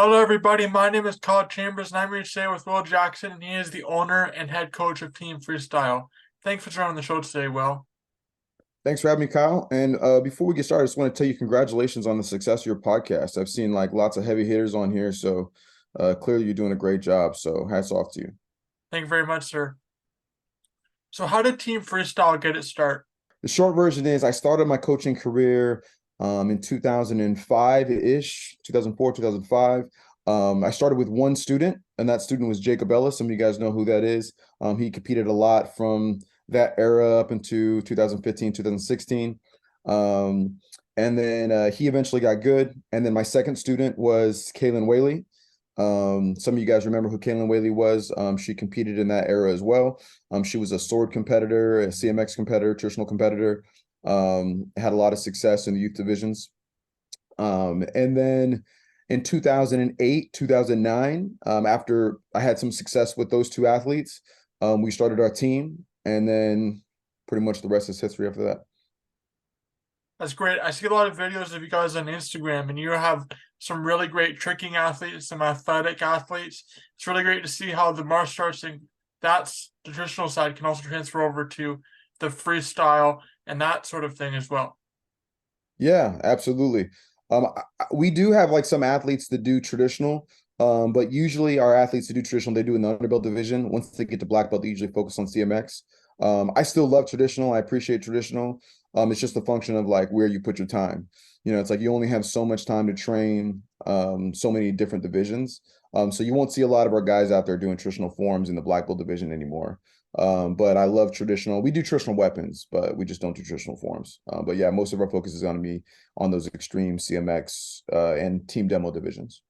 Hello, everybody. My name is Kyle Chambers, and I'm here today with Will Jackson, and he is the owner and head coach of Team Freestyle. Thanks for joining the show today, Will. Thanks for having me, Kyle. And before we get started, I just want to tell you congratulations on the success of your podcast. I've seen like lots of heavy hitters on here, so clearly you're doing a great job. So hats off to you. Thank you very much, sir. So, how did Team Freestyle get its start? The short version is I started my coaching career in 2005-ish, 2004, 2005. I started with one student, and that student was Jacob Ellis. Some of you guys know who that is. He competed a lot from that era up into 2015, 2016. And then he eventually got good. And then my second student was Kaylin Whaley. Some of you guys remember who Kaylin Whaley was. She competed in that era as well. She was a sword competitor, a CMX competitor, traditional competitor. Had a lot of success in the youth divisions. And then in 2008, 2009, after I had some success with those two athletes, we started our team. And then pretty much the rest is history after that. That's great. I see a lot of videos of you guys on Instagram, and you have some really great tricking athletes, some athletic athletes. It's really great to see how the martial arts and that's the traditional side can also transfer over to the freestyle and that sort of thing as well. Yeah, absolutely. We do have like some athletes that do traditional, but usually our athletes that do traditional, they do in the underbelt division. Once they get to black belt, they usually focus on CMX. I still love traditional. I appreciate traditional. It's just a function of like where you put your time. It's like you only have so much time to train so many different divisions. So you won't see a lot of our guys out there doing traditional forms in the black belt division anymore. But I love traditional. We do traditional weapons, but we just don't do traditional forms. But yeah, most of our focus is going to be on those extreme CMX and team demo divisions.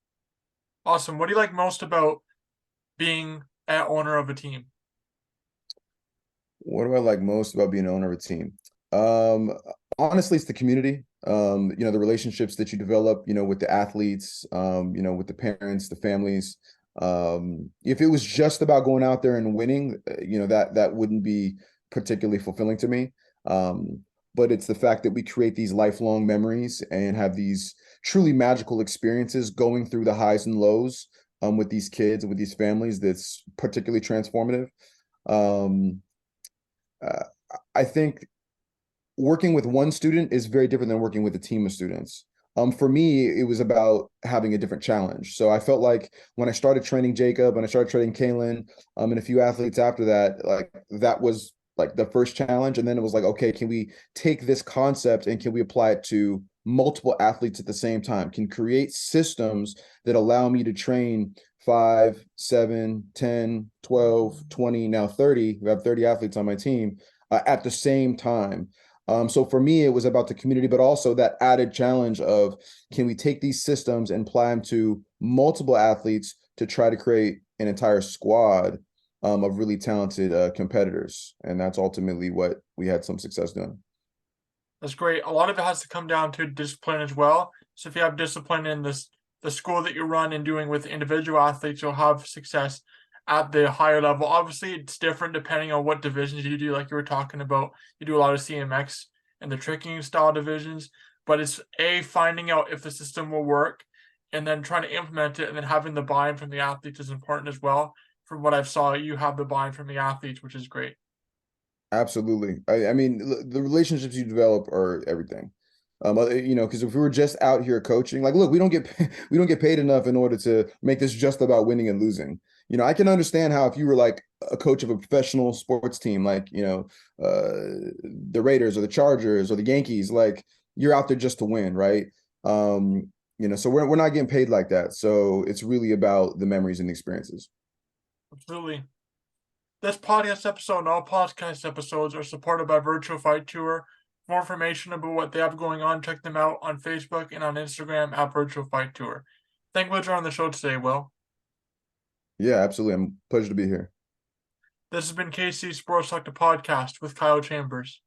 Awesome. What do you like most about being an owner of a team? What do I like most about being an owner of a team? Um, Honestly, it's the community. The relationships that you develop, with the athletes, with the parents, the families. If it was just about going out there and winning, that wouldn't be particularly fulfilling to me. But it's the fact that we create these lifelong memories and have these truly magical experiences going through the highs and lows with these kids and with these families that's particularly transformative. Um, uh, I think working with one student is very different than working with a team of students. For me, it was about having a different challenge. So I felt like when I started training Jacob and I started training Kaylin, and a few athletes after that, like that was like the first challenge. And then it was like, okay, can we take this concept and can we apply it to multiple athletes at the same time? Can create systems that allow me to train 5, 7, 10, 12, 20, now 30. We have 30 athletes on my team at the same time. So for me, it was about the community, but also that added challenge of can we take these systems and apply them to multiple athletes to try to create an entire squad of really talented competitors. And that's ultimately what we had some success doing. That's great. A lot of it has to come down to discipline as well. So if you have discipline in the school that you run and doing with individual athletes, you'll have success at the higher level. Obviously, it's different depending on what divisions you do. Like you were talking about, you do a lot of CMX and the tricking style divisions, but it's finding out if the system will work and then trying to implement it and then having the buy-in from the athletes is important as well. From what I've saw, you have the buy-in from the athletes, which is great. Absolutely. I mean, the relationships you develop are everything. Because if we were just out here coaching, like, look, we don't get paid enough in order to make this just about winning and losing. I can understand how if you were like a coach of a professional sports team, like the Raiders or the Chargers or the Yankees, like you're out there just to win, right? So we're not getting paid like that. So it's really about the memories and the experiences. Absolutely. This podcast episode and all podcast episodes are supported by Virtual Fight Tour. For more information about what they have going on, check them out on Facebook and on Instagram at Virtual Fight Tour. Thank you for joining the show today, Will. Yeah, absolutely. I'm pleasure to be here. This has been KC Sports Talk the podcast with Kyle Chambers.